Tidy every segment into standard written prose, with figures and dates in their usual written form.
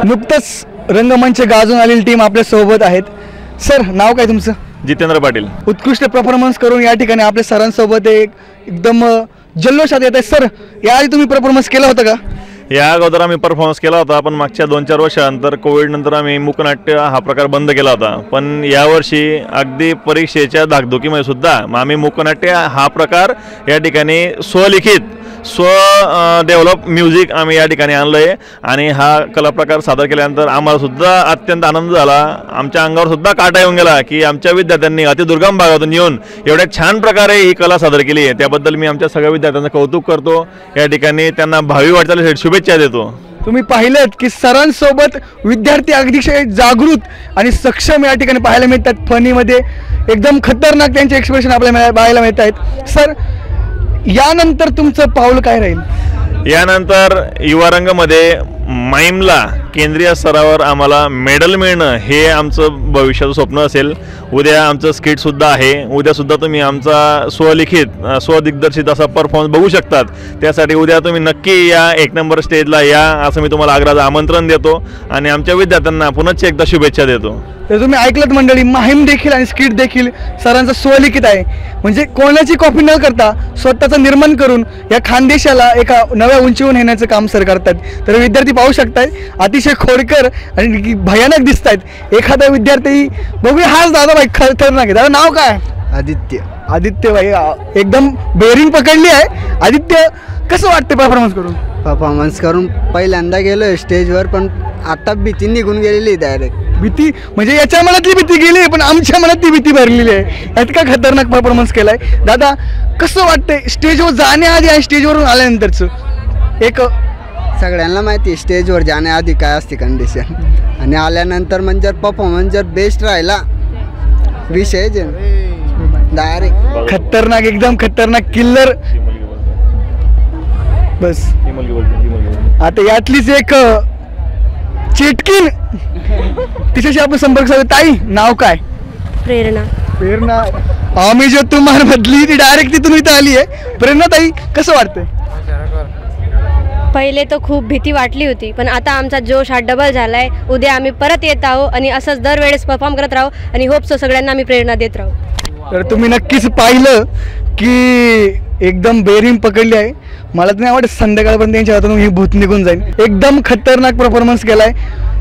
नुकतंच रंगमंच गाजून आलेली टीम आपल्या सोबत आहेत. सर, नाव काय तुमचं? जितेंद्र पाटील. उत्कृष्ट परफॉर्मन्स करून या ठिकाणी आपल्या सरांसोबत एकदम जल्लोषात येत आहे. सर, याआधी तुम्ही परफॉर्मन्स केला होता का? या अगोदर आम्ही परफॉर्मन्स केला होता, पण मागच्या 2-4 वर्षानंतर कोविडनंतर आम्ही मूकनाट्य हा प्रकार बंद केला होता. पण यावर्षी अगदी परीक्षेच्या धाकधुकीमध्ये सुद्धा आम्ही मूकनाट्य हा प्रकार या ठिकाणी स्वलिखित डेव्हलप म्युझिक आम्ही या ठिकाणी आणलं आहे आणि हा कला प्रकार सादर केल्यानंतर आम्हाला सुद्धा अत्यंत आनंद झाला. आमच्या अंगावर सुद्धा काटा येऊन गेला की आमच्या विद्यार्थ्यांनी अतिदुर्गम भागातून येऊन एवढ्या छान प्रकारे ही कला सादर केली आहे. त्याबद्दल मी आमच्या सगळ्या विद्यार्थ्यांचं कौतुक करतो. या ठिकाणी त्यांना भावी वाटचालीसाठी शुभेच्छा देतो. तुम्ही पाहिलं की सरांसोबत विद्यार्थी अतिशय जागृत आणि सक्षम या ठिकाणी पाहायला मिळतात. फनीमध्ये एकदम खतरनाक त्यांचे एक्सप्रेशन आपल्याला पाहायला मिळत आहेत. सर, यानंतर तुमचं पाऊल काय राहील? यानंतर युवारंगमध्ये माईमला केंद्रीय स्तरावर आम्हाला मेडल मिळणं हे आमचं भविष्याचं स्वप्न असेल. उद्या आमचं स्किटसुद्धा आहे. उद्यासुद्धा तुम्ही आमचा स्वलिखित स्वदिग्दर्शित असा परफॉर्मन्स बघू शकतात. त्यासाठी उद्या तुम्ही नक्की या 1 नंबर स्टेजला या असं मी तुम्हाला आग्रहाचं आमंत्रण देतो आणि आमच्या विद्यार्थ्यांना पुनश्च एकदा शुभेच्छा देतो. तर तुम्ही ऐकलत मंडळी, माहीम देखील आणि स्किट देखील सरांचं स्वलिखित आहे. म्हणजे कोणाची कॉपी न करता स्वतःचं निर्माण करून या खानदेशाला एका नव्या उंचीवर नेण्याचं काम सर करतात. तर विद्यार्थी पाहू शकताय, अतिशय खोडकर आणि भयानक दिसत आहेत. एखादा विद्यार्थी बघूया, हाच दादा भाई खतरनाक आहे. दादा, नाव काय? आदित्य. आदित्य भाई एकदम बेरिंग पकडली आहे. आदित्य, कसं वाटतं परफॉर्मन्स करून? पहिल्यांदा गेलो स्टेजवर, पण आता भीती निघून गेलेली डायरेक्ट. भीती म्हणजे याच्या मनातली भीती गेली, पण आमच्या मनात ती भीती भरलेली आहे. इतका खतरनाक परफॉर्मन्स केलाय. दादा, कसं वाटतंय स्टेजवर जाण्याआधी आणि स्टेजवरून आल्यानंतरचं? एक सगळ्यांना माहिती आहे स्टेजवर जाण्याआधी काय असते कंडिशन, आणि आल्यानंतर म्हणजे परफॉर्मन्स जर बेस्ट राहिला विषय डायरेक्ट खतरनाक, एकदम खतरनाक, किल्लर. बस आता यातलीच एक चेटकीन, तिच्याशी आपण संपर्क साधू. ताई, नाव काय? प्रेरणा. प्रेरणा, आम्ही जो तुम्हाला बदली ती डायरेक्ट तिथून इथं आली आहे. प्रेरणा ताई, कसं वाटतंय? पहिले तर खूप भीती वाटली होती, पण आता आमचा जोश हा डबल झालाय. उद्या आम्ही परत येत आहोत आणि असंच दरवेळेस परफॉर्म करत राहू आणि होप सो सगळ्यांना आम्ही प्रेरणा देत राहू. तर तुम्ही नक्कीच पाहिलं की एकदम बेरिंग पकडली आहे. मला तर नाही वाटत संध्याकाळपर्यंत त्यांच्या हातून ही भूत निघून जाईल. एकदम खतरनाक परफॉर्मन्स केलाय.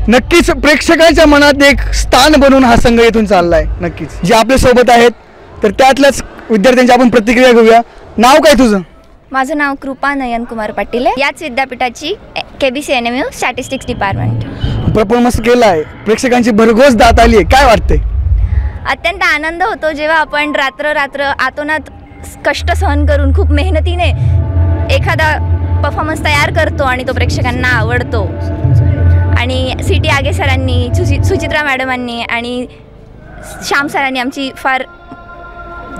नक्कीच प्रेक्षकांच्या मनात एक स्थान बनवून हा संघ इथून चाललाय. नक्कीच जे आपल्या सोबत आहेत, तर त्यातल्याच विद्यार्थ्यांची आपण प्रतिक्रिया घेऊया. नाव काय तुझं? माझं नाव कृपा नयन कुमार पाटील आहे. याच विद्यापीठाची KBC NMU statistics department. Performance केलाय, प्रेक्षकांची भरघोस दात आली आहे. काय वाटतंय? अत्यंत आनंद होतो जेव्हा आपण रात्र आतोनात कष्ट सहन करून खूप मेहनतीने एखादा परफॉर्मन्स तयार करतो आणि तो प्रेक्षकांना आवडतो. आणि CT आगे सरांनी, सुचित्रा मॅडमांनी आणि श्याम सरांनी आमची फार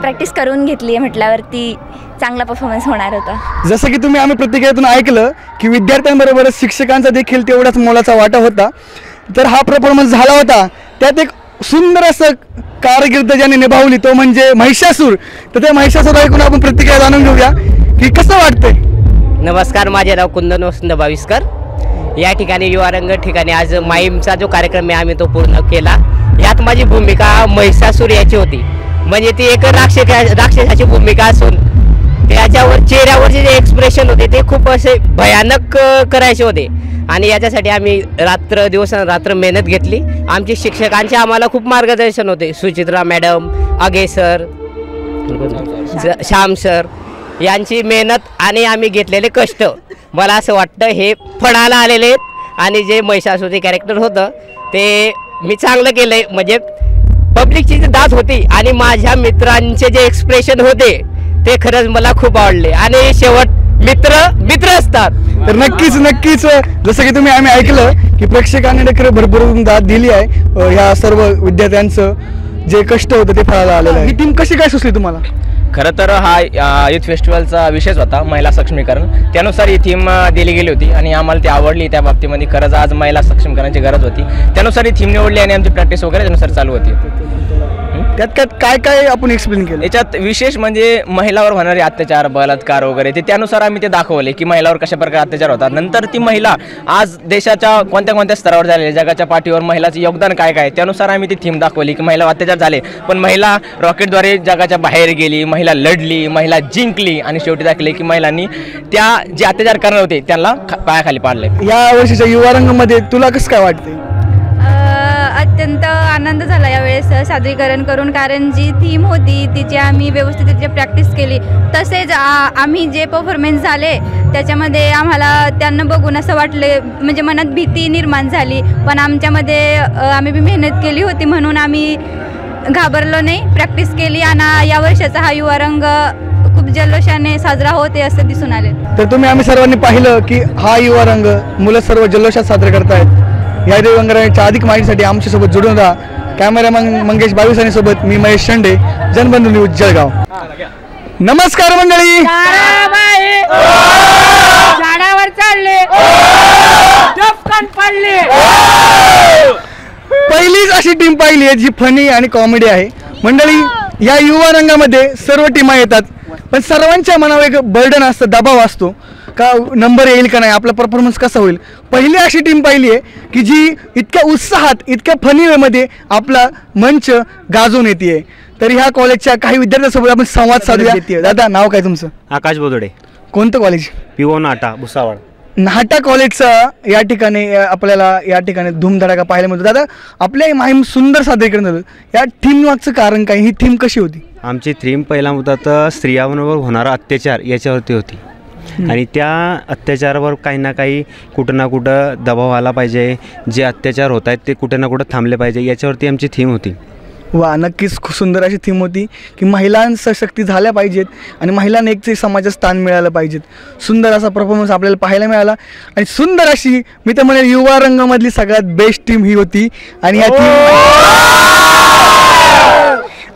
प्रॅक्टिस करून घेतली आहे म्हटल्यावरती चांगला परफॉर्मन्स होणार होता. जसं की तुम्ही आम्ही प्रतिक्रियेतून ऐकलं की विद्यार्थ्यांबरोबरच शिक्षकांचा देखील तेवढाच मोलाचा वाटा होता. तर हा परफॉर्मन्स झाला होता, त्यात एक सुंदर असं कारकीर्द ज्याने निभावली तो म्हणजे महिषासूर. तर त्या महिषासूर ऐकून आपण प्रतिक्रिया जाणून घेऊया की कसं वाटतंय. नमस्कार, माझे नाव कुंदन वसंत भाविस्कर. या ठिकाणी युवारंग ठिकाणी आज माईमचा जो कार्यक्रम आहे आम्ही तो पूर्ण केला. यात माझी भूमिका महिषासूर याची होती. म्हणजे ती एक राक्षसाची भूमिका असून त्याच्यावर चेहऱ्यावरचे जे एक्सप्रेशन होते ते खूप असे भयानक करायचे होते. आणि याच्यासाठी आम्ही रात्र मेहनत घेतली. आमचे शिक्षकांचे आम्हाला खूप मार्गदर्शन होते. सुचित्रा मॅडम, आगे सर, श्याम सर यांची मेहनत आणि आम्ही घेतलेले कष्ट, मला असं वाटतं हे फळाला आलेले आहेत. आणि जे महिषासूरचे कॅरेक्टर होतं ते मी चांगलं केलं आहे. म्हणजे पब्लिकची जी दाद होती आणि माझ्या मित्रांचे जे एक्सप्रेशन होते ते खरंच मला खूप आवडले. आणि शेवट मित्र असतात. तर नक्कीच जसं की तुम्ही आम्ही ऐकलं की प्रेक्षकांनी देखील भरभरून दाद दिली आहे. ह्या सर्व विद्यार्थ्यांचं जे कष्ट होतं ते फळाला आलेलं आहे. ही टीम कशी काय सुचली तुम्हाला? खरं तर हा युथ फेस्टिवलचा विषयच होता महिला सक्षमीकरण. त्यानुसार ही थीम दिली गेली होती आणि आम्हाला ती आवडली. त्या बाबतीमध्ये खरंच आज महिला सक्षमीकरणाची गरज होती. त्यानुसार ही थीम निवडली आणि आमची प्रॅक्टिस वगैरे त्यानुसार चालू होती. त्यात काय काय आपण एक्सप्लेन केलं? याच्यात विशेष म्हणजे महिलावर होणारे अत्याचार, बलात्कार वगैरे ते त्यानुसार आम्ही ते दाखवले की महिलावर कशा प्रकारे अत्याचार होतात. नंतर ती महिला आज देशाच्या कोणत्या कोणत्या स्तरावर झालेली, जगाच्या पाठीवर महिलाचं योगदान काय काय, त्यानुसार आम्ही ती थीम दाखवली की महिला अत्याचार झाले पण महिला रॉकेटद्वारे जगाच्या बाहेर गेली, महिला लढली, महिला जिंकली आणि शेवटी दाखवले की महिलांनी त्या जे अत्याचार करणार होते त्यांना पायाखाली पाडले. या वर्षीच्या युवा रंगमध्ये तुला कसं काय वाटतंय? अत्यंत आनंद झाला यावेळेस सादरीकरण करून, कारण जी थीम होती तिची आम्ही व्यवस्थित प्रॅक्टिस केली. तसेच आम्ही जे परफॉर्मन्स झाले त्याच्यामध्ये आम्हाला त्यांना बघून असं वाटलं, म्हणजे मनात भीती निर्माण झाली, पण आमच्यामध्ये आम्ही बी मेहनत केली होती म्हणून आम्ही घाबरलो नाही, प्रॅक्टिस केली आणि या वर्षाचा हा युवा रंग खूप जल्लोषाने साजरा होते असं दिसून आले. तर आम्ही सर्वांनी पाहिलं की हा युवा रंग मुलं सर्व जल्लोषात साजरे करतायत. या रंगराच्या अधिक माहितीसाठी आमच्यासोबत जोडून राहा. कॅमेरामॅन मंगेश बावीसानी सोबत मी महेश शेंडे, जनबंधू न्यूज जळगाव. नमस्कार मंडळी. झाडावर चढले, डबकन पडले. पहिलीच अशी टीम पाहिली आहे जी फनी आणि कॉमेडी आहे. मंडळी, या युवा रंगामध्ये सर्व टीमा येतात पण सर्वांच्या मनावर एक बर्डन असतं, दबाव असतो का नंबर येईल का नाही, आपला परफॉर्मन्स कसा होईल. पहिली अशी टीम पाहिली आहे की जी इतक्या उत्साहात, इतक्या फनी वेमध्ये आपला मंच गाजवून येते. तर ह्या कॉलेजच्या काही विद्यार्थ्यांसोबत आपण संवाद साधूया. दादा, नाव काय तुमचं? आकाश बोदडे. कोणतं कॉलेज? पिओ नाटा, भुसावळ. नाटा कॉलेजचा या ठिकाणी आपल्याला या ठिकाणी धूमधडाका पाहायला मिळतो. दादा, आपल्या माहीम सुंदर सादरीकरण झालं, या थीम मागचं कारण काय? ही थीम कशी होती? आमची थीम पहिला मुद्दा तर स्त्रियांवर होणारा अत्याचार याच्यावरती होती आणि त्या अत्याचारावर काही ना काही कुठं ना कुठं दबाव आला पाहिजे, जे अत्याचार होत आहेत ते कुठं ना कुठं थांबले पाहिजे, याच्यावरती आमची थीम होती. वा, नक्कीच खूप सुंदर अशी थीम होती की महिला सशक्ती झाल्या पाहिजेत आणि महिलांना एक समाजात स्थान मिळालं पाहिजेत. सुंदर असा परफॉर्मन्स आपल्याला पाहायला मिळाला आणि सुंदर अशी, मी तर म्हणेल युवा रंगामधली सगळ्यात बेस्ट टीम ही होती. आणि ह्या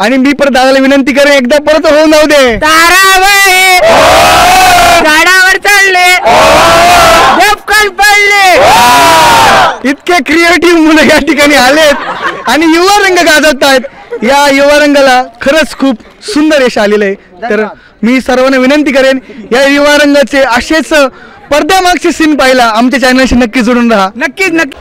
आणि मी परत दादाला विनंती करेन, एकदा परत होऊन जाऊ दे. झाडावर चढले, डबकन पडले. इतके क्रिएटिव्ह मुलं या ठिकाणी आलेत आणि युवा रंग गाजवत आहेत. या युवा रंगाला खरंच खूप सुंदर यश आलेलं आहे. तर मी सर्वांना विनंती करेन, या युवा रंगाचे असेच पडद्यामागचे सीन पाहिला आमच्या चॅनलशी नक्की जोडून राहा. नक्कीच नक्की.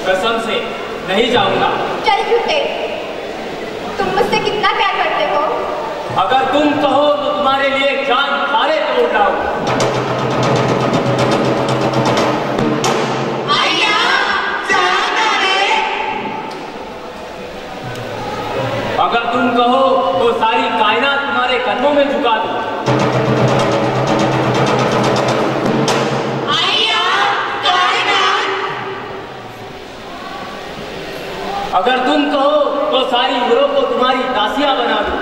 कसम से नहीं जाऊंगा। चल झूठे, तुम मुझसे कितना प्यार करते हो? अगर तुम कहो तो तुम्हारे लिए जान खारे तोड़ लाऊं। अगर तुम कहो तो सारी कायनात तुम्हारे कदमों में झुका दो। अगर तुम कहो तो सारी यूरोप को तुम्हारी दासियां बना दो।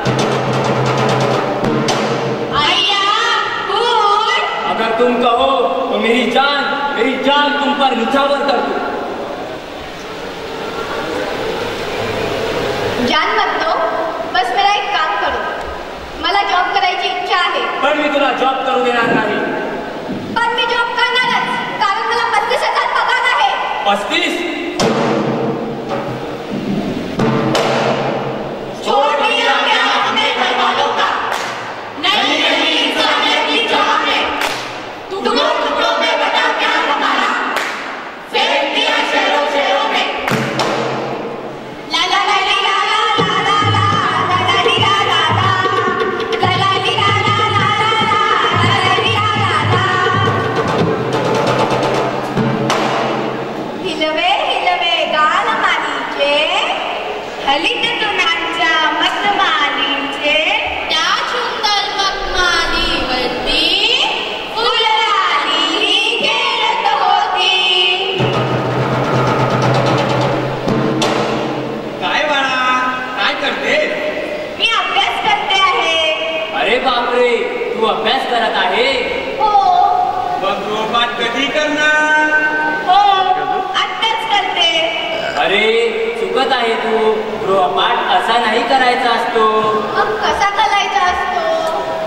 अगर तुम कहो तो मेरी जान तुम पर निछावर कर दो। जान मत दो, बस मेरा एक काम करो। मला जॉब करायची इच्छा आहे, पण मी तुला जॉब करू देणार नाही। पण मी जॉब करणारच, कारण मला 35,000 पगार आहे। 35? छोड़ दिया क्या हमने घर वालों का? नहीं नहीं इंसानियत की जहाँ में टुकड़ों टुकड़ों में बटा क्या हमारा? फेंक दिया शहरों शहरों में। ला ला ला ली ला ला ला ला ला ला ली ला ला ला ला ला ली ला ला ला ला ला ली ला ला ला। हिलवे हिलवे गाल मालीचे, हलित तुनांच्या मखमालीचे, त्या सुंदर मखमालीवरती फुलराणी खेळत होती। काय बाळा, काय करते? मी अभ्यास करते आहे। अरे बापरे, तू अभ्यास करत आहे? हो मग गृहपाठ कधी करणार? हो आत्ताच करते। अरे चुकत आहे तू, गृहपाठ असा नाही करायचा असतो। मग कसा करायचा असतो?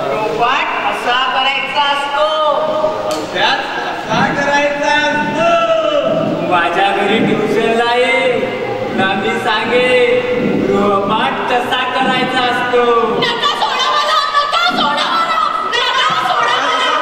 गृहपाठ असा करायचा असतो। अभ्यास कसा करायचा असतो? माझ्या घरी ट्युशनला ये, तुला मी सांगे गृहपाठ कसा करायचा असतो। नका सोडा मला, नका सोडा मला, नका सोडा मला।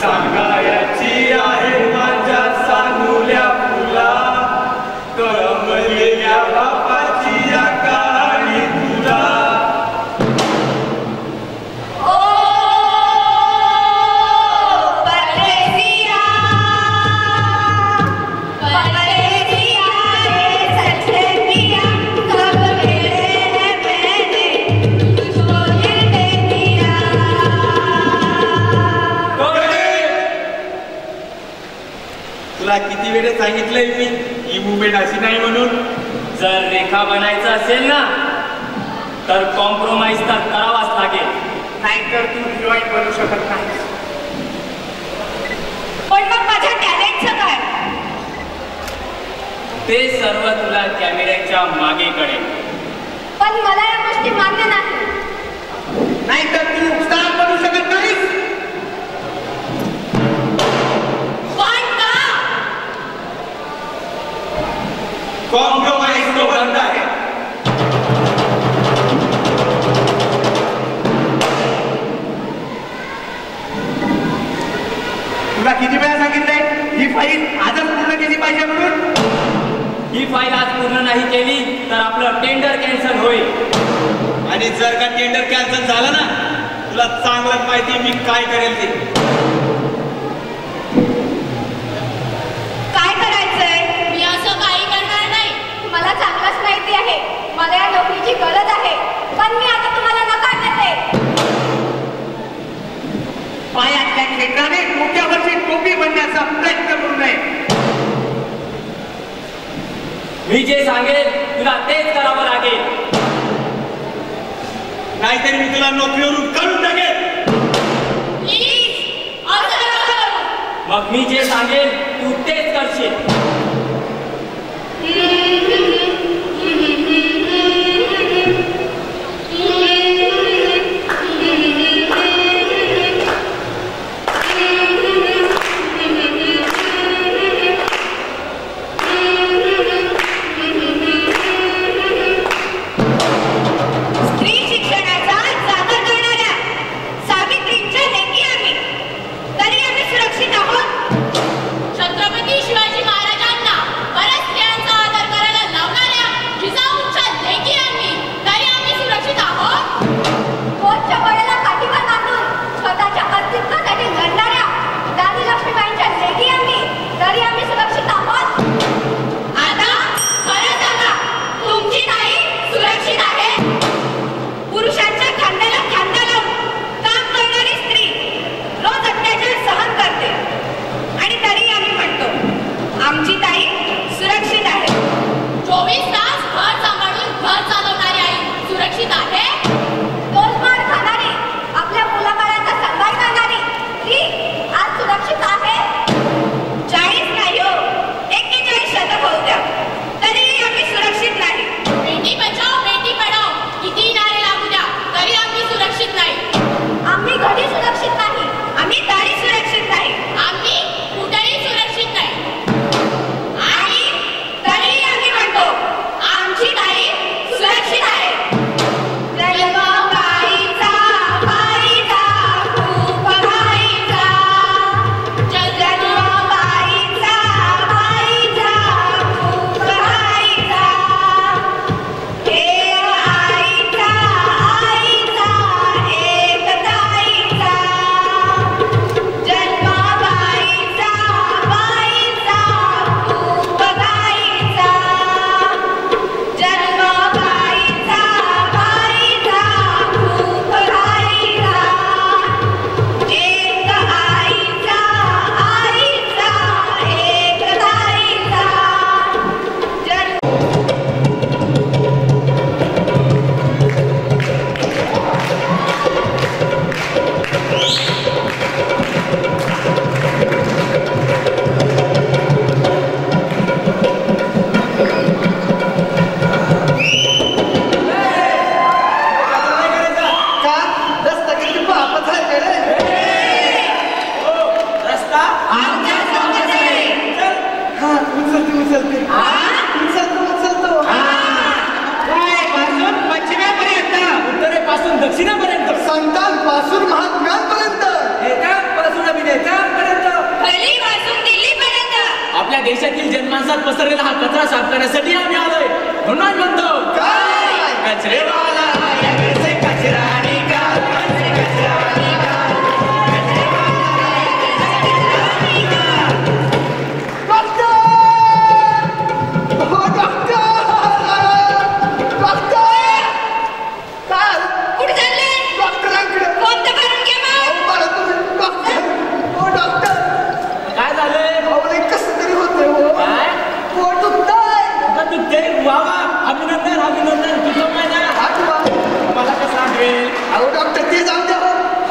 सांगायची आहे माझ्या सांगुल्या फुला, कळमलेल्या बापाची या कहाणी तुला। ओ परदेसिया, परदेसिया रे सच्चे पिया, सब मेरे मैंने तुझको दिल दे दिया। तुला किती वेळेस सांगितलंय मी ही मुवमेंट अशी नाही म्हणून? जर रेखा बनायचं असेल ना तर कॉम्प्रोमाइज तर करावाच लागेल, नाहीतर तू हिरोईन बनू शकत नाही। पण मग माझ्या टॅलेंटचं काय? ते सर्व तुला कॅमेऱ्याच्या मागे कळेल। पण मला या गोष्टी मान्य नाही। नाहीतर तू स्टार बनू शकत नाहीस। पण का? कॉम्प्रोमाइज तो बंद आहे। तुला किती वेळा सांगितलंय ही फाईल आजच पूर्ण केली पाहिजे म्हणून? ही फाईल आज पूर्ण नाही केली तर आपलं टेंडर कॅन्सल होईल। आणि जर का टेंडर कॅन्सल झालं ना, तुला चांगलंच माहिती मी काय करेल ते। काय करायचंय? मी असं काही करणार नाही। मला चांगलंच माहिती आहे, मला या नोकरीची गरज आहे, पण मी आता तुम्हाला नकार देते। पायातल्या खेळाने डोक्यावरची टोपी बनण्याचा प्रयत्न करू नये। मी जे सांगेल तुला तेच करावं लागेल, नाहीतरी मी तुला नोकरीवरून काढून टाकेल। मग मी जे सांगेल तू तेच करशील। हसीनापर्यंत, संतांपासून महात्म्यांपर्यंत, नेत्यांपासून अभिनेत्यांपर्यंत, दिल्लीपासून दिल्लीपर्यंत आपल्या देशातील जनमानसात पसरलेला हा कचरा साफ करण्यासाठी आम्ही आलोय. म्हणून म्हणतो कचरेवाला याकडचे कचरा निकाल, कचरा निकाल, कुठे चालले? डॉक्टरांकडे. कोणतं करून घे मग. काय झालंय? कसं तरी होतंय. काय पोट दुखतंय. दुखते? वावा, अभिनंदन अभिनंदन. तुझं काय ना मला कसं आठवेल? अहो डॉक्टर ते जाऊ द्या.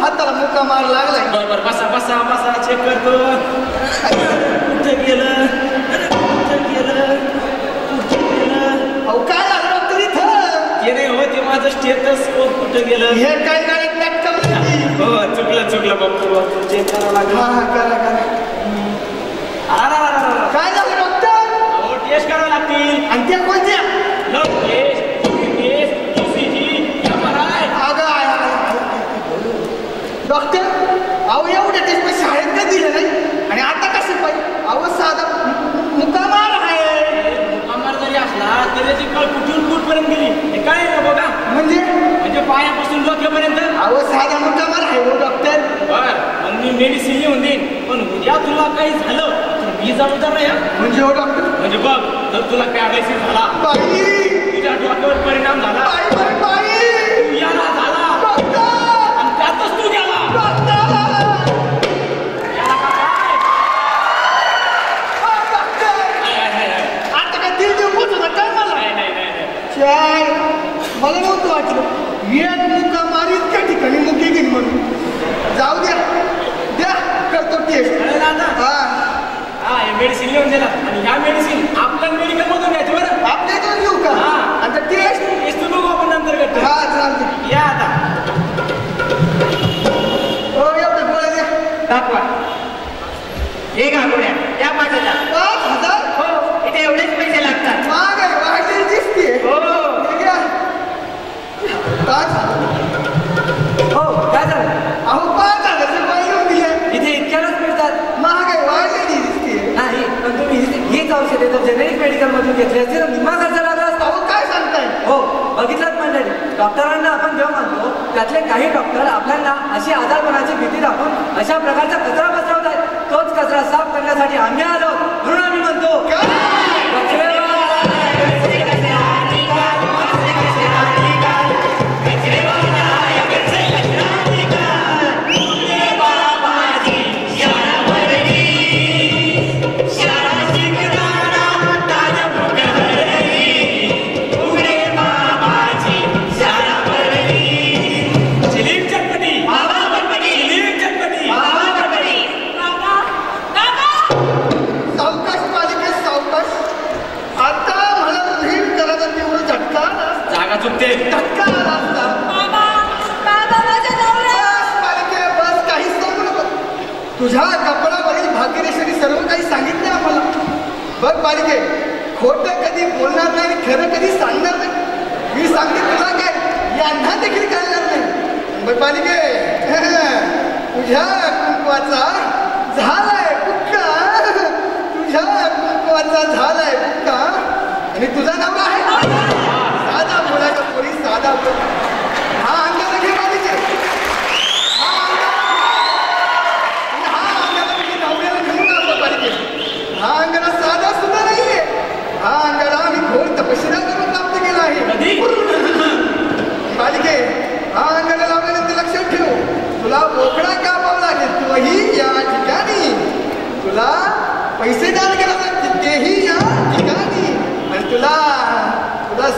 हाताला मुका मार लागलाय. बरोबर, बसा बसा बसा, चेक करतो. कुठे गेलं? कुठे गेलं? कुठे गेलं? अहो काय झालं डॉक्टर इथं? हे नाही हो, ते माझं स्टेटस्कोप कुठे गेलं? हे काय गाडी लटकवली. हो, चुकलं बाप्पू, चेक करावं लागलं. हा करा. काय झालं डॉक्टर? अहो, टेस्ट करावं लागतील. आणि त्या कोणत्या? Blood test, test, ECG, MRI. Doctor अहो एवढ्या टेस्ट पैसे शाळेत का दिले नाही आणि आता कसे पाहिजे? अहो साधा मुकामार आहे. मुकामार जरी असला तरी त्याची कळ कुठून कुठपर्यंत गेली हे काय ना बघा. म्हणजे पायापासून डोक्यापर्यंत. अहो साधा मुकामार आहे हो डॉक्टर. बर, मग मी मेडिसिन लिहून देईन, पण उद्या तुला काही झालं तर मी जबाबदार नाही. म्हणजे हो डॉक्टर? म्हणजे बघ, जर तुला पॅरालिसिस झाला, तुझ्या डोक्यावर परिणाम झाला, तू याला झाला आणि त्यातच तू गेला. आता काय दिल देऊ पोचू काय मला? मला नव्हतं वाटलं एक मुका मारी इतक्या ठिकाणी मुके घेईन म्हणून. जाऊ द्या करतो टेस्ट. हा, हे मेडिसिन लिहून दिला आणि ह्या मेडिसिन आपल्या मेडिकल मधून घ्यायची बरं. आपल्या इथून घेऊ का? आता टेस्ट तू बघू आपण नंतर करतो. हा चालते. या आता हो एवढं गोळ्या द्या. दाखवा. एक आठवड्या त्या पाठाचा 5,000. हो, इथे एवढेच पैसे लागतात. माग आहे वाटेल दिसते. हो 5,000. हो, काय झालं? अहो 5,000 रुपये दिले. इथे इतक्यालाच मिळतात. महाग आहे वाढलेली दिसते. नाही, पण तुम्ही हीच औषधे तर जेनेरिक मेडिकल मधून घेतली असते तर निम्मा खर्च लागला असता. अहो काय सांगताय? हो, बघितलंच मंडळी, डॉक्टरांना आपण जेव्हा म्हणतो त्यातले काही डॉक्टर आपल्याला अशी आजारपणाची भीती दाखवून अशा प्रकारचा कचरा पसरवतात. तोच कचरा साफ करण्यासाठी आम्ही आलो, म्हणून आम्ही म्हणतो चुकते. तुझ्या कपडावरील भाग्यरेषाने सर्व काही सांगितलं आम्हाला. बघ बालिके, खोटं कधी बोलणार नाही, खरं कधी सांगणार नाही. मी सांगते तुला काय यांना देखील कळणार नाही. बघ बालिके, तुझ्या कुंकवाचा झालाय बुक्का, तुझ्या कुंकवाचा झालाय बुक्का. आणि तुझा नवरा आहे साधा मुलाचा पोरी, साधा हा अंगाला घे बालिके. हा अंगाला साधा सुद्धा नाहीये. हा अंगाला आम्ही घोर तपश्चर्या करून प्राप्त केला आहे. बालिके, हा अंगाला लावल्यानंतर लक्षात ठेव, तुला बोकडा कापावा लागेल. तोही या ठिकाणी तुला पैसे दान करावे लागतील, तेही या ठिकाणी. आणि तुला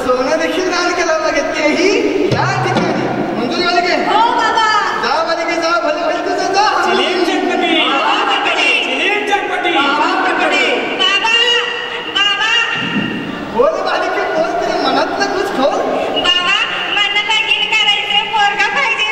सोनं देखील दान करावं लागेल, तेही या ठिकाणी. मंजूर बालिके? हो बाबा. जा बालिके जा, भले भले तुझं जा. बोल बालिके बोल, तुझ्या मनातलं कुछ खोल. बाबा, मला लगीन करायचे, पोरगा पाहिजे.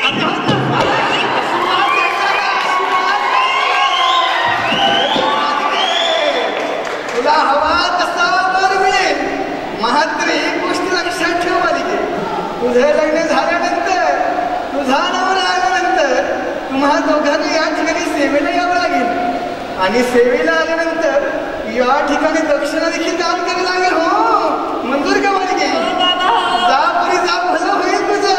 तुम्हा दोघांनी या ठिकाणी सेवेला यावं लागेल आणि सेवेला आल्यानंतर या ठिकाणी दक्षिणा देखील दान करावं लागेल. हो मंजूर का मालिके जा पुरी जा, भलं होईल तुझं.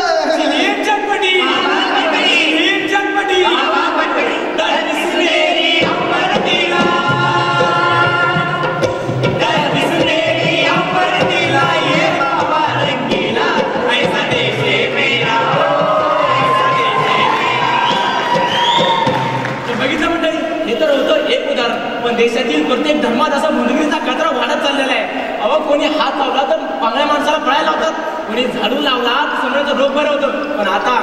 पण देशातील प्रत्येक धर्मात असा मुलगीचा कचरा वाढत चाललेला आहे. अहो कोणी हात लावला तर पांगळ्या माणसाला पळायला लावतात, कोणी झाडू लावला तर समजायचं रोग बरं होतं. पण आता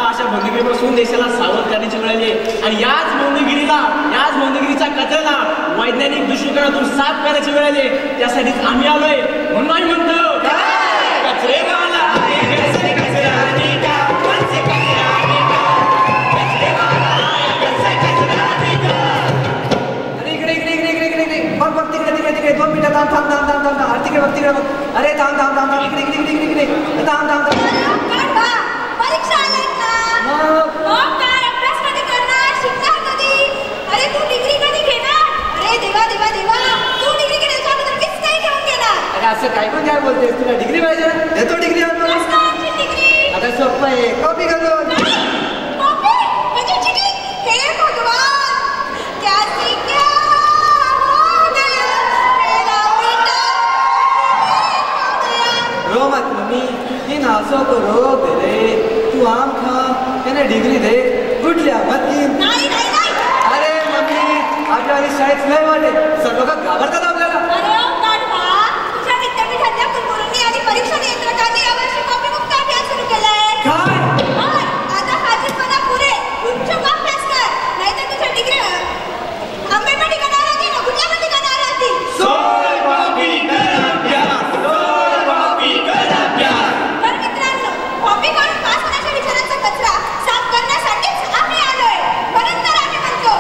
अशा बंदगिरीपासून देशाला सावध करण्याची वेळ आली आणि याच बंदगिरीच्या कचऱ्याला वैज्ञानिक दृष्टिकोनातून साफ करण्याची वेळ आली. त्यासाठीच आम्ही आलोय. म्हणून आम्ही म्हणतो कचरेवाला दोन मिनिटं थांब तिकडे बघ तिकडे बघ. अरे थांब इकडे थांब परीक्षा आली काय अभ्यास कधी करणार, शिकणार कधी? अरे तू डिग्री कधी घेणार? अरे देवा तू डिग्री घेण्याच्या अगोदर किती काही घेऊन गेला? अरे असं काय पण काय बोलतेस? तुला डिग्री पाहिजे? देतो डिग्री. आता सोपं आहे, कॉपी करून. म्हणजे चिठी? हे भगवान, त्याची क्या रो मत मम्मी, इन आंसू को रो दे रे. तू आम खा, त्याने डिग्री दे. कुठल्या मत की नाही. अरे मम्मी, आपल्या शाळेत लय वाटे सर्व लोक घाबरतात आपल्याला. तुझ्या विद्यापीठातल्या कुलगुरूंनी आणि परीक्षा नियंत्रकांनी यावर्षी कॉपी मुक्त अभियान सुरू केलंय. काय? आता हाजीरपणा पुरे उच्च अभ्यास कर, नाहीतर तुझ्या डिग्री आंबेडकर ठिकाणा राहतील ना कुठल्या ठिकाणा राहतील. तर मित्रांनो, कॉपी काढून पास होण्याच्या विचारांचा कचरा साफ करण्यासाठीच आम्ही आलोय. म्हणून तर आम्ही म्हणतो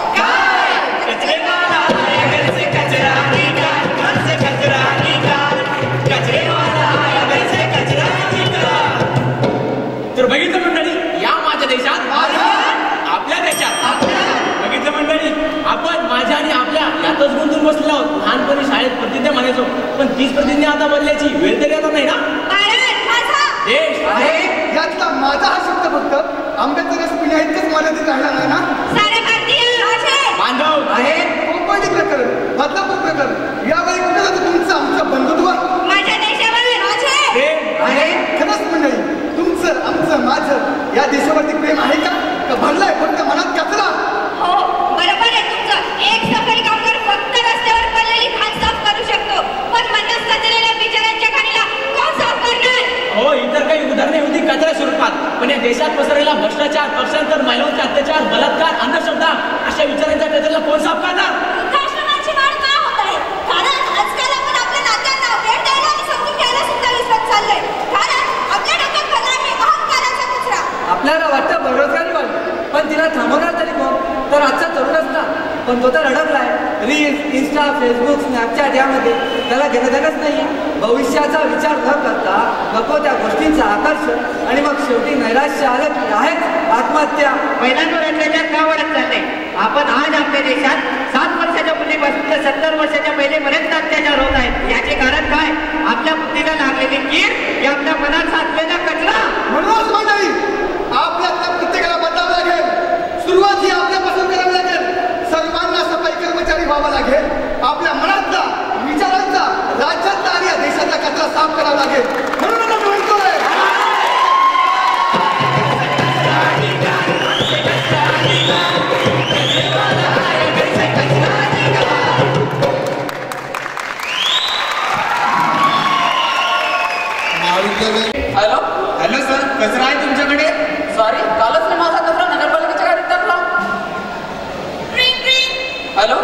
तर बघितलं मंडळी, या माझ्या देशात आपल्या देशात बघितलं मंडळी, आपण माझ्या आणि आपल्या यातच गुंतून बसलेलो आहोत. लहानपणी शाळेत प्रतिज्ञा म्हणायचो, पण तीच प्रतिज्ञा आता बदलायची वेळ तरी आता नाही ना. देश आहे यातला माझा हा शब्द फक्त आंबेडकर पुण्या इतकंच मर्यादित राहिला नाही ना. बांधव आहे कोकणी प्रकरण, बदलापूर प्रकरण, यावेळी कुठे जातं तुमचं आमचं बंधुत्व? माझ्या देशावर आहे खरंच मंडळी, तुमचं आमचं माझं या देशावरती प्रेम आहे का भरलाय फक्त मनात कचरा? हो बरोबर आहे तुमचं. एक सफाई कामगार फक्त रस्त्यावर पडलेली घाण साफ करू शकतो, पण मनात सजलेल्या बिचाऱ्यांच्या खाणीला कोण साफ करणार? हो, इतर काही उदाहरणे होती कचरा स्वरूपात, पण या देशात पसरलेला भ्रष्टाचार, पक्षांतर, महिलांचे अत्याचार, बलात्कार, अंधश्रद्धा अशा विचारांच्या कचऱ्याला कोण साफ करणार? वृद्धाश्रमाची वाढ का होत आहे? कारण आजकाल आपण आपल्या नात्यांना भेट द्यायला आणि समजून घ्यायला सुद्धा विसरत चाललोय. कारण आपल्या डोक्यात भरला आहे अहंकाराचा कचरा. आपल्याला वाटतं बेरोजगारी वाढली, पण तिला थांबवणार तरी कोण? तर आजचा तरुणच ना. पण तो तर अडकलाय रील्स, इंस्टा, फेसबुक, स्नॅपचॅट यामध्ये. त्याला घेणं नाही. भविष्याचा विचार न करता नको त्या गोष्टींचं आकर्षण आणि मग शेवटी नैराश्य आलं की आहेच आत्महत्या. महिलांवर अत्याचार का वाढत चालले? आपण आज आपल्या देशात 7 वर्षाच्या मुलीपासून ते 70 वर्षाच्या महिलेपर्यंत अत्याचार होत आहेत. याचे कारण काय? आपल्या बुद्धीला लागलेली कीड, की आपल्या मनात साचलेला कचरा. म्हणूनच मंडळी, आपल्याला प्रत्येकाला बदलावं लागेल. सुरुवात ही आपल्यापासून करावी लागेल. सर्वांना सफाई कर्मचारी व्हावं लागेल. आपल्या मनातला, विचारांचा, राज्यातला आणि या देशाचा कचरा साफ करावा लागेल. म्हणून मी म्हणतोय हॅलो सर, कचरा आहे तुमच्याकडे? सॉरी, कालच मी माझा कचरा नगरपालिकेच्या गाडीत टाकला. हॅलो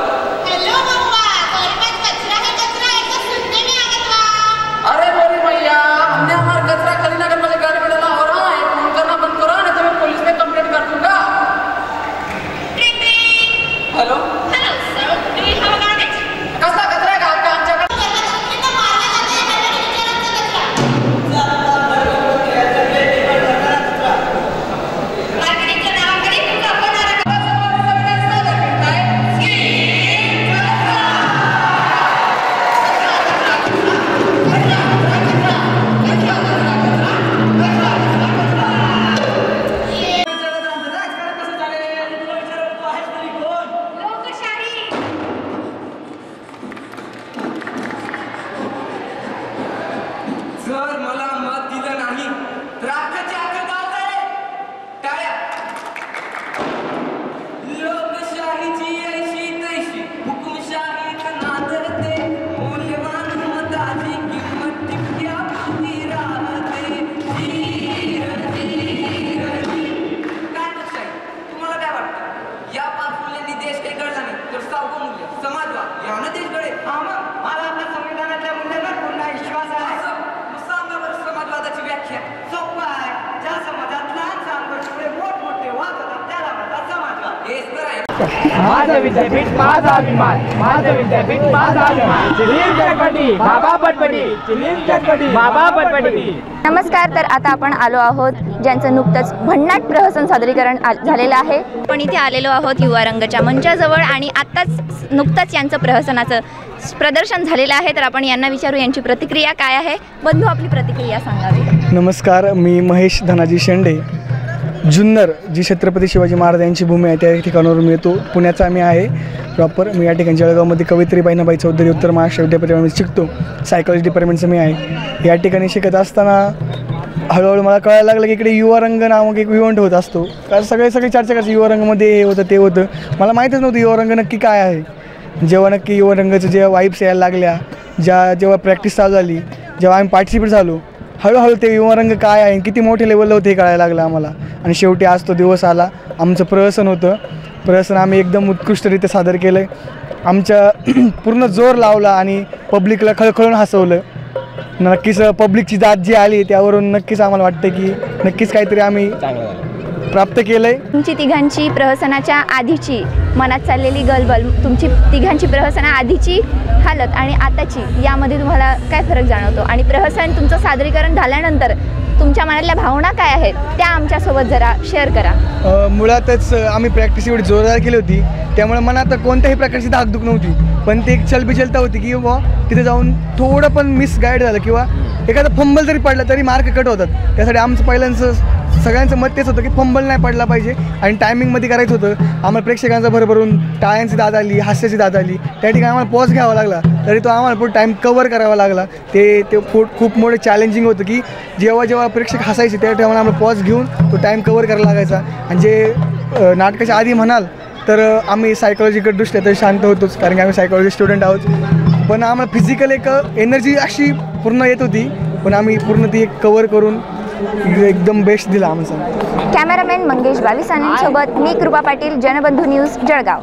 हॅलो मम्मा, परिवार कचरा है कचरा ऐसा सुनने में आ रहा. अरे बोली भैया, हमने हमारा कचरा कल नगरपालिका गाड़ी में डाला हो रहा है. फोन करना बंद करो, नहीं तो मैं पुलिस में कंप्लेंट कर दूंगा. Hello hello sir, do you have a garbage? कसला कचरा आहे का आपल्या आमच्याकडे? माझं विद्यापीठ माझा अभिमान, माझं विद्यापीठ माझा अभिमान. चिलीम चटपटी बाबा पटपटी, चिलीम चटपटी बाबा पटपटी. नमस्कार. तर आता आपण आलो आहोत ज्यांचं नुकतंच भन्नाट प्रहसन सादरीकरण झालेलं आहे. आपण इथे आलेलो आहोत युवा रंगच्या मंचाजवळ आणि आत्ताच नुकतंच यांचं प्रहसनाचं प्रदर्शन झालेलं आहे. तर आपण यांना विचारू यांची प्रतिक्रिया काय आहे. बंधू, आपली प्रतिक्रिया सांगावी. नमस्कार, मी महेश धनाजी शेंडे. जुन्नर जी छत्रपती शिवाजी महाराज यांची भूमी आहे त्या ठिकाणावरून येतो. पुण्याचा मी आहे प्रॉपर. मी या ठिकाणी जळगावमध्ये कवयित्री बहिणाबाई चौधरी उत्तर महाराष्ट्र विद्यापीठामध्ये शिकतो. सायकॉलॉजी डिपार्टमेंटचं मी आहे. या ठिकाणी शिकत असताना हळूहळू मला कळायला लागलं की इकडे युवा रंग नामक एक इव्हेंट होत असतो. कारण सगळे चर्चा करायचं युवा रंगमध्ये हे होतं ते होतं. मला माहीतच नव्हतं युवा रंग नक्की काय आहे. जेव्हा नक्की युवा रंगाचं जेव्हा वाईब्स यायला लागल्या, जेव्हा प्रॅक्टिस चालू झाली, जेव्हा आम्ही पार्टिसिपेट झालो, हळूहळू ते युवा रंग काय आहे, किती मोठे लेवलला होते हे कळायला लागलं आम्हाला. आणि शेवटी आज तो दिवस आला. आमचं प्रहसन होतं. प्रहसन आम्ही एकदम उत्कृष्टरित्या सादर केलं आहे. आमच्या पूर्ण जोर लावला आणि पब्लिकला खळखळून हसवलं. नक्कीच पब्लिकची दाद जी आली त्यावरून नक्कीच आम्हाला वाटतं की नक्कीच काहीतरी आम्ही प्राप्त केलं आहे. तुमची तिघांची प्रहसनाच्या आधीची मनात चाललेली गलबल, तुमची तिघांची प्रहसना आधीची हालत आणि आताची यामध्ये तुम्हाला काय फरक जाणवतो? आणि प्रहसन तुमचं सादरीकरण झाल्यानंतर तुमच्या मनातल्या भावना काय आहेत त्या आमच्यासोबत जरा शेअर करा. मुळातच आम्ही प्रॅक्टिस एवढी जोरदार केली होती त्यामुळे मनात कोणत्याही प्रकारची धाकधूक नव्हती. पण ते एक चलबिचलता होती की तिथे जाऊन थोडं पण मिसगाईड झालं किंवा एखादा फंबल जरी पडला तरी मार्क कट होतात. त्यासाठी आमचं पहिल्यांचं सगळ्यांचं मत तेच होतं की फंबल नाही पडला पाहिजे आणि टायमिंगमध्ये करायचं होतं. आम्हाला प्रेक्षकांचा भरभरून टाळ्यांची दाद आली, हास्याची दाद आली. त्या ठिकाणी आम्हाला पॉज घ्यावा लागला तरी तो आम्हाला पुढे टाईम कवर करावा लागला. ते खूप मोठं चॅलेंजिंग होतं की जेव्हा प्रेक्षक हसायचे त्या तेव्हा आम्हाला पॉज घेऊन तो टाईम कवर करायला लागायचा. आणि जे नाटकाच्या आधी म्हणाल तर आम्ही सायकॉलॉजिकल दृष्ट्या तर शांत होतोच कारण की आम्ही सायकॉलॉजी स्टुडंट आहोत. पण आम्हाला फिजिकल एक एनर्जी अशी पूर्ण येत होती पण आम्ही पूर्ण ती एक कवर करून एकदम बेस्ट दिला आमचा. कॅमेरामॅन मंगेश बाविसांसोबत मी Kripa Patil, Janbandhu news, Jalgaon.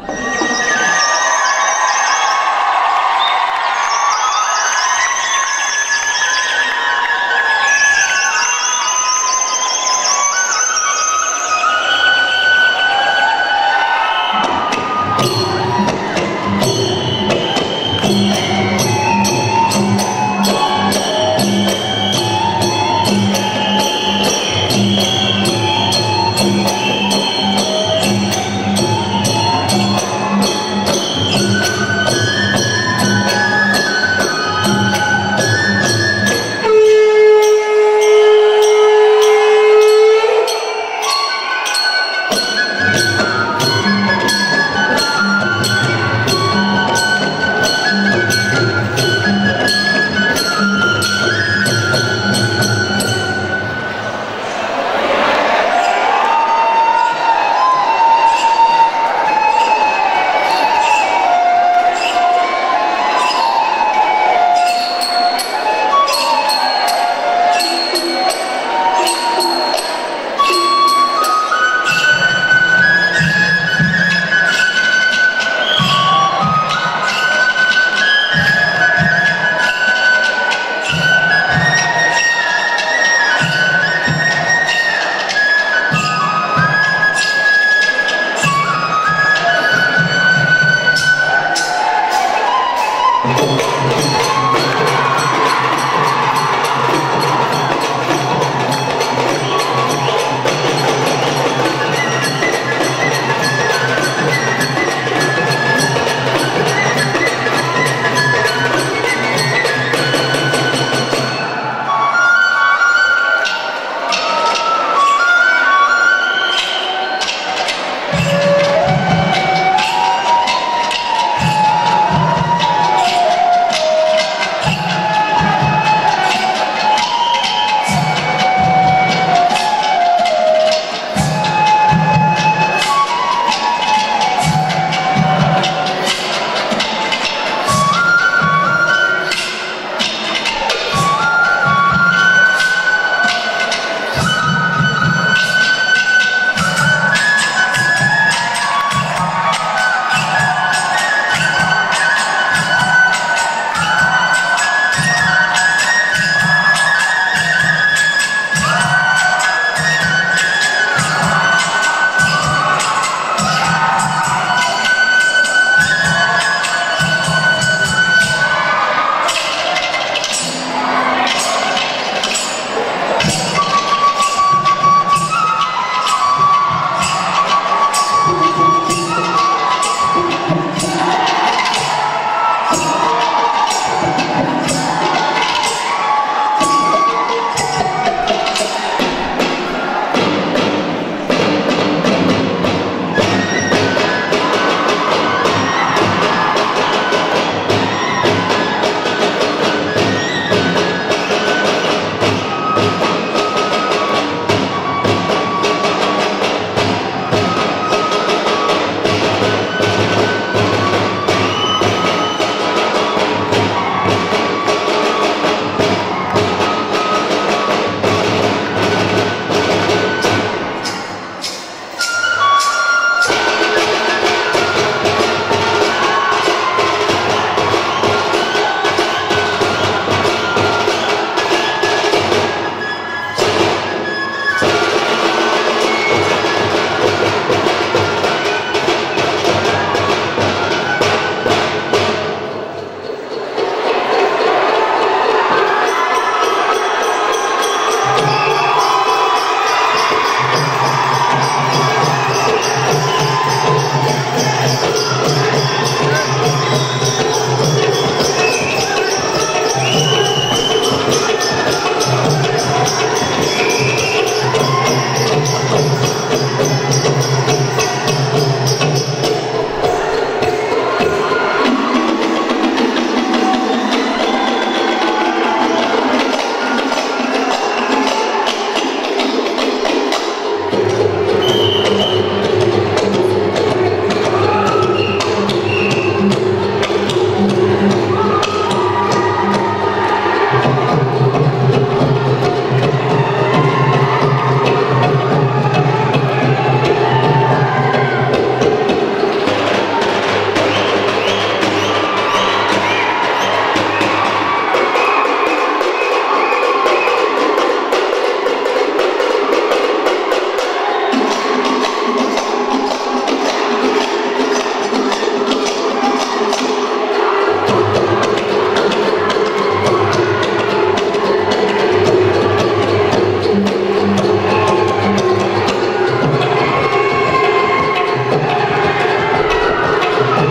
Thank you.